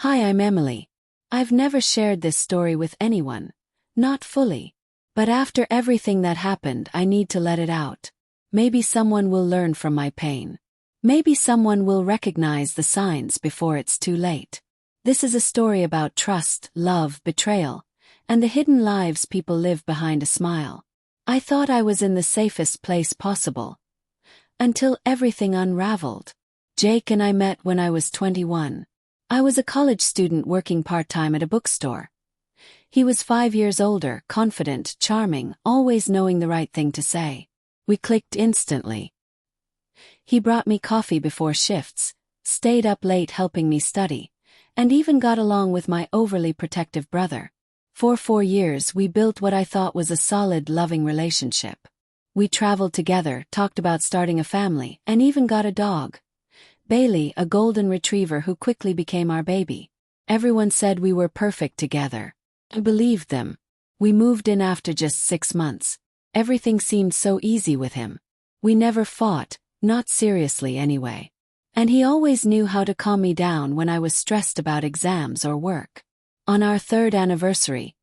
Hi, I'm Emily. I've never shared this story with anyone. Not fully. But after everything that happened, I need to let it out. Maybe someone will learn from my pain. Maybe someone will recognize the signs before it's too late. This is a story about trust, love, betrayal, and the hidden lives people live behind a smile. I thought I was in the safest place possible. Until everything unraveled. Jake and I met when I was 21. I was a college student working part-time at a bookstore. He was 5 years older, confident, charming, always knowing the right thing to say. We clicked instantly. He brought me coffee before shifts, stayed up late helping me study, and even got along with my overly protective brother. For 4 years we built what I thought was a solid, loving relationship. We traveled together, talked about starting a family, and even got a dog. Bailey, a golden retriever who quickly became our baby. Everyone said we were perfect together. I believed them. We moved in after just 6 months. Everything seemed so easy with him. We never fought, not seriously anyway. And he always knew how to calm me down when I was stressed about exams or work. On our 3rd anniversary,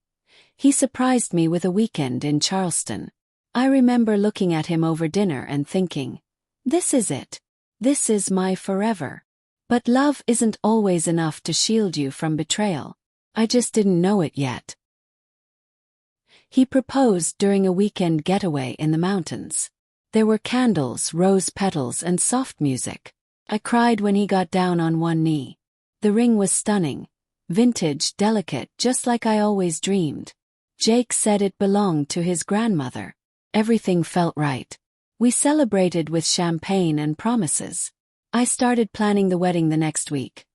he surprised me with a weekend in Charleston. I remember looking at him over dinner and thinking, this is it. This is my forever. But love isn't always enough to shield you from betrayal. I just didn't know it yet. He proposed during a weekend getaway in the mountains. There were candles, rose petals, and soft music. I cried when he got down on one knee. The ring was stunning. Vintage, delicate, just like I always dreamed. Jake said it belonged to his grandmother. Everything felt right. We celebrated with champagne and promises. I started planning the wedding the next week.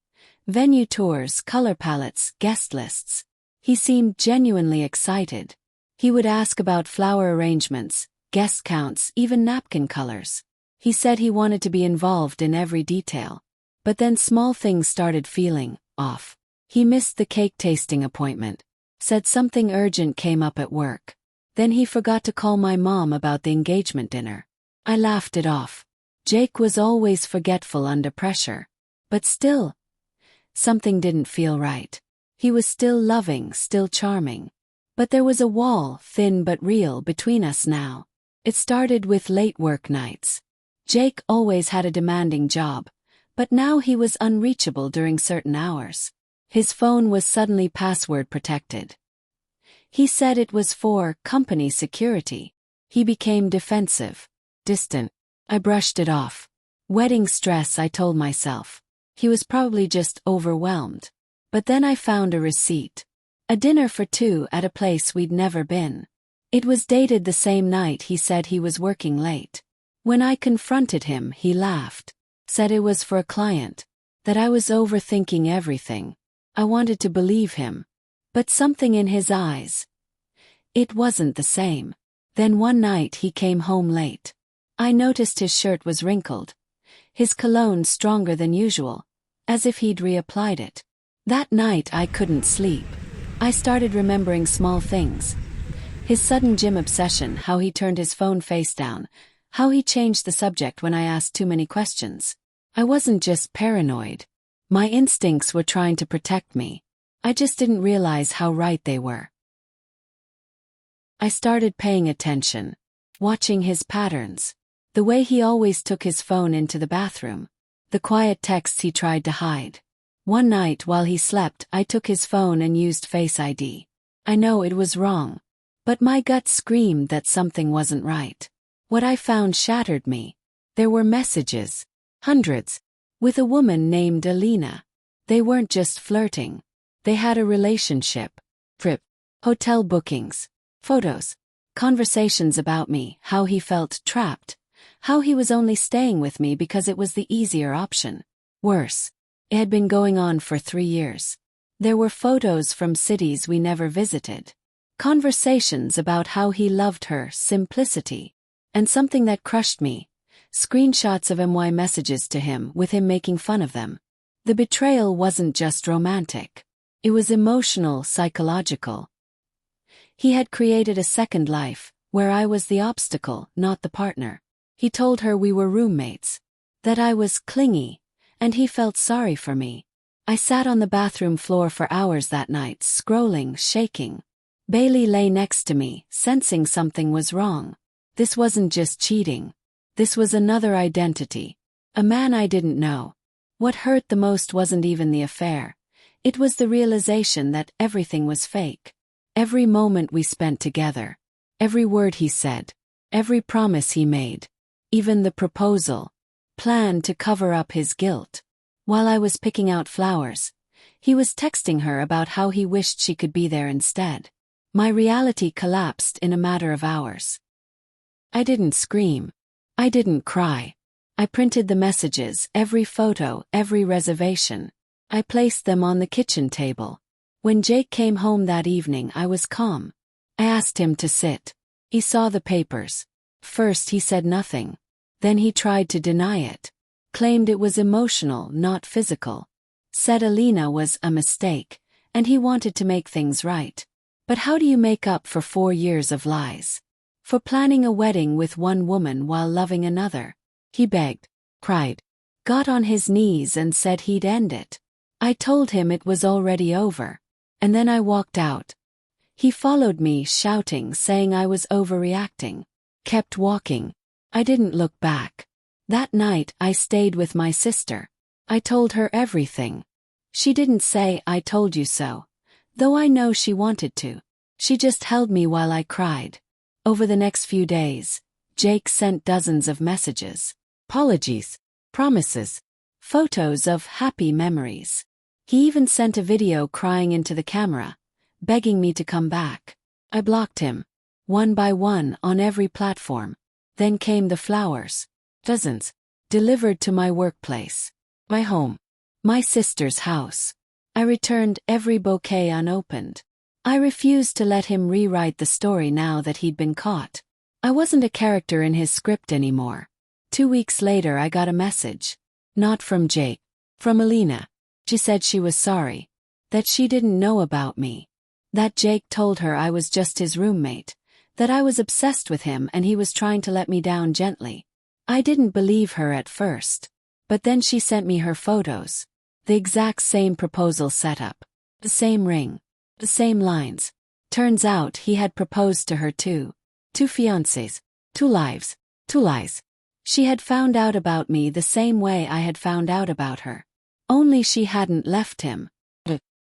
Venue tours, color palettes, guest lists. He seemed genuinely excited. He would ask about flower arrangements, guest counts, even napkin colors. He said he wanted to be involved in every detail. But then small things started feeling off. He missed the cake tasting appointment. Said something urgent came up at work. Then he forgot to call my mom about the engagement dinner. I laughed it off. Jake was always forgetful under pressure. But still, something didn't feel right. He was still loving, still charming. But there was a wall, thin but real, between us now. It started with late work nights. Jake always had a demanding job, but now he was unreachable during certain hours. His phone was suddenly password protected. He said it was for company security. He became defensive. Distant. I brushed it off. Wedding stress, I told myself. He was probably just overwhelmed. But then I found a receipt. A dinner for 2 at a place we'd never been. It was dated the same night he said he was working late. When I confronted him, he laughed. Said it was for a client. That I was overthinking everything. I wanted to believe him. But something in his eyes. It wasn't the same. Then one night he came home late. I noticed his shirt was wrinkled. His cologne stronger than usual, as if he'd reapplied it. That night I couldn't sleep. I started remembering small things. His sudden gym obsession, how he turned his phone face down, how he changed the subject when I asked too many questions. I wasn't just paranoid. My instincts were trying to protect me. I just didn't realize how right they were. I started paying attention, watching his patterns. The way he always took his phone into the bathroom. The quiet texts he tried to hide. One night while he slept, I took his phone and used Face ID. I know it was wrong. But my gut screamed that something wasn't right. What I found shattered me. There were messages. Hundreds. With a woman named Alina. They weren't just flirting. They had a relationship. Trip. Hotel bookings. Photos. Conversations about me, how he felt trapped. How he was only staying with me because it was the easier option. Worse. It had been going on for 3 years. There were photos from cities we never visited. Conversations about how he loved her, simplicity. And something that crushed me. Screenshots of MY messages to him with him making fun of them. The betrayal wasn't just romantic. It was emotional, psychological. He had created a second life, where I was the obstacle, not the partner. He told her we were roommates. That I was clingy, and he felt sorry for me. I sat on the bathroom floor for hours that night, scrolling, shaking. Bailey lay next to me, sensing something was wrong. This wasn't just cheating. This was another identity. A man I didn't know. What hurt the most wasn't even the affair. It was the realization that everything was fake. Every moment we spent together. Every word he said. Every promise he made. Even the proposal. Planned to cover up his guilt. While I was picking out flowers, he was texting her about how he wished she could be there instead. My reality collapsed in a matter of hours. I didn't scream. I didn't cry. I printed the messages, every photo, every reservation. I placed them on the kitchen table. When Jake came home that evening, I was calm. I asked him to sit. He saw the papers. First he said nothing. Then he tried to deny it. Claimed it was emotional, not physical. Said Alina was a mistake, and he wanted to make things right. But how do you make up for 4 years of lies? For planning a wedding with one woman while loving another? He begged, cried, got on his knees and said he'd end it. I told him it was already over. And then I walked out. He followed me, shouting, saying I was overreacting. Kept walking. I didn't look back. That night I stayed with my sister. I told her everything. She didn't say I told you so, though I know she wanted to. She just held me while I cried. Over the next few days, Jake sent dozens of messages. Apologies. Promises. Photos of happy memories. He even sent a video crying into the camera, begging me to come back. I blocked him, one by one, on every platform. Then came the flowers. Dozens. Delivered to my workplace. My home. My sister's house. I returned every bouquet unopened. I refused to let him rewrite the story now that he'd been caught. I wasn't a character in his script anymore. 2 weeks later I got a message. Not from Jake. From Alina. She said she was sorry. That she didn't know about me. That Jake told her I was just his roommate. That I was obsessed with him and he was trying to let me down gently. I didn't believe her at first. But then she sent me her photos. The exact same proposal setup. The same ring. The same lines. Turns out he had proposed to her too. 2 fiancés. 2 lives. 2 lies. She had found out about me the same way I had found out about her. Only she hadn't left him.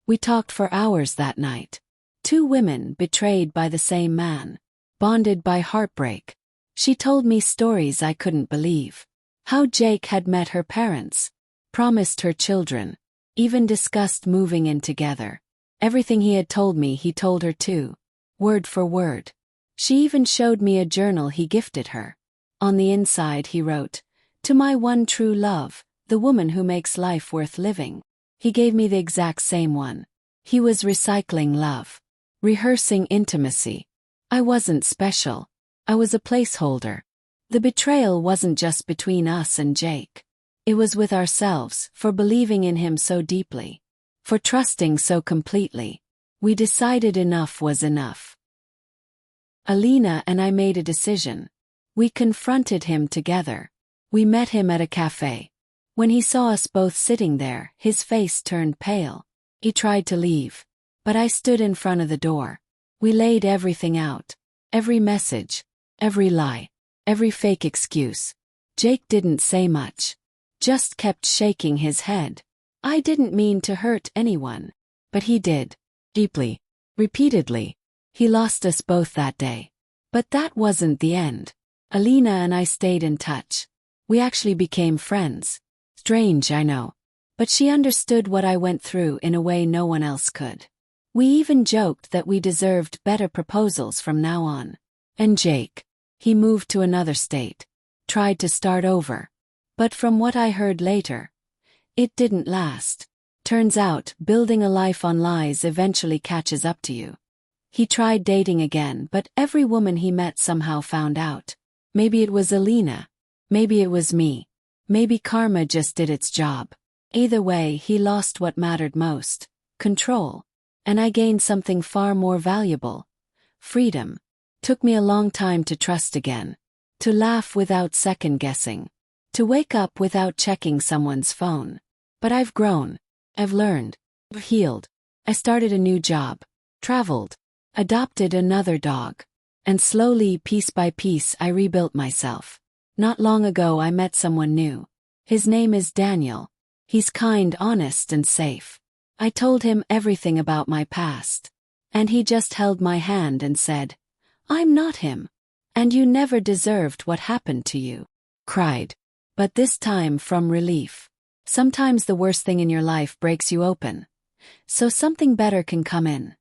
We talked for hours that night. 2 women betrayed by the same man. Bonded by heartbreak. She told me stories I couldn't believe. How Jake had met her parents. Promised her children. Even discussed moving in together. Everything he had told me he told her too. Word for word. She even showed me a journal he gifted her. On the inside he wrote, "To my one true love, the woman who makes life worth living." He gave me the exact same one. He was recycling love. Rehearsing intimacy. I wasn't special. I was a placeholder. The betrayal wasn't just between us and Jake. It was with ourselves, for believing in him so deeply. For trusting so completely. We decided enough was enough. Alina and I made a decision. We confronted him together. We met him at a cafe. When he saw us both sitting there, his face turned pale. He tried to leave. But I stood in front of the door. We laid everything out. Every message. Every lie. Every fake excuse. Jake didn't say much. Just kept shaking his head. I didn't mean to hurt anyone. But he did. Deeply. Repeatedly. He lost us both that day. But that wasn't the end. Alina and I stayed in touch. We actually became friends. Strange, I know. But she understood what I went through in a way no one else could. We even joked that we deserved better proposals from now on. And Jake. He moved to another state. Tried to start over. But from what I heard later, it didn't last. Turns out, building a life on lies eventually catches up to you. He tried dating again, but every woman he met somehow found out. Maybe it was Alina. Maybe it was me. Maybe karma just did its job. Either way, he lost what mattered most. Control. And I gained something far more valuable. Freedom. Took me a long time to trust again. To laugh without second-guessing. To wake up without checking someone's phone. But I've grown. I've learned, healed. I started a new job, traveled, adopted another dog. And slowly, piece by piece, I rebuilt myself. Not long ago I met someone new. His name is Daniel. He's kind, honest, and safe. I told him everything about my past. And he just held my hand and said, "I'm not him. And you never deserved what happened to you." Cried. But this time from relief. Sometimes the worst thing in your life breaks you open, so something better can come in.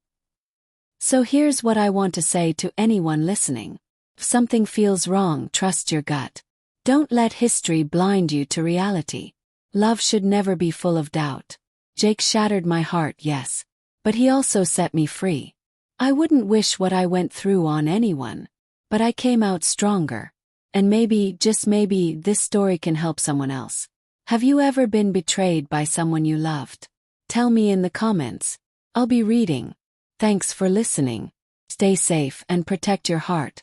So here's what I want to say to anyone listening. If something feels wrong, trust your gut. Don't let history blind you to reality. Love should never be full of doubt. Jake shattered my heart, yes, but he also set me free. I wouldn't wish what I went through on anyone, but I came out stronger. And maybe, just maybe, this story can help someone else. Have you ever been betrayed by someone you loved? Tell me in the comments. I'll be reading. Thanks for listening. Stay safe and protect your heart.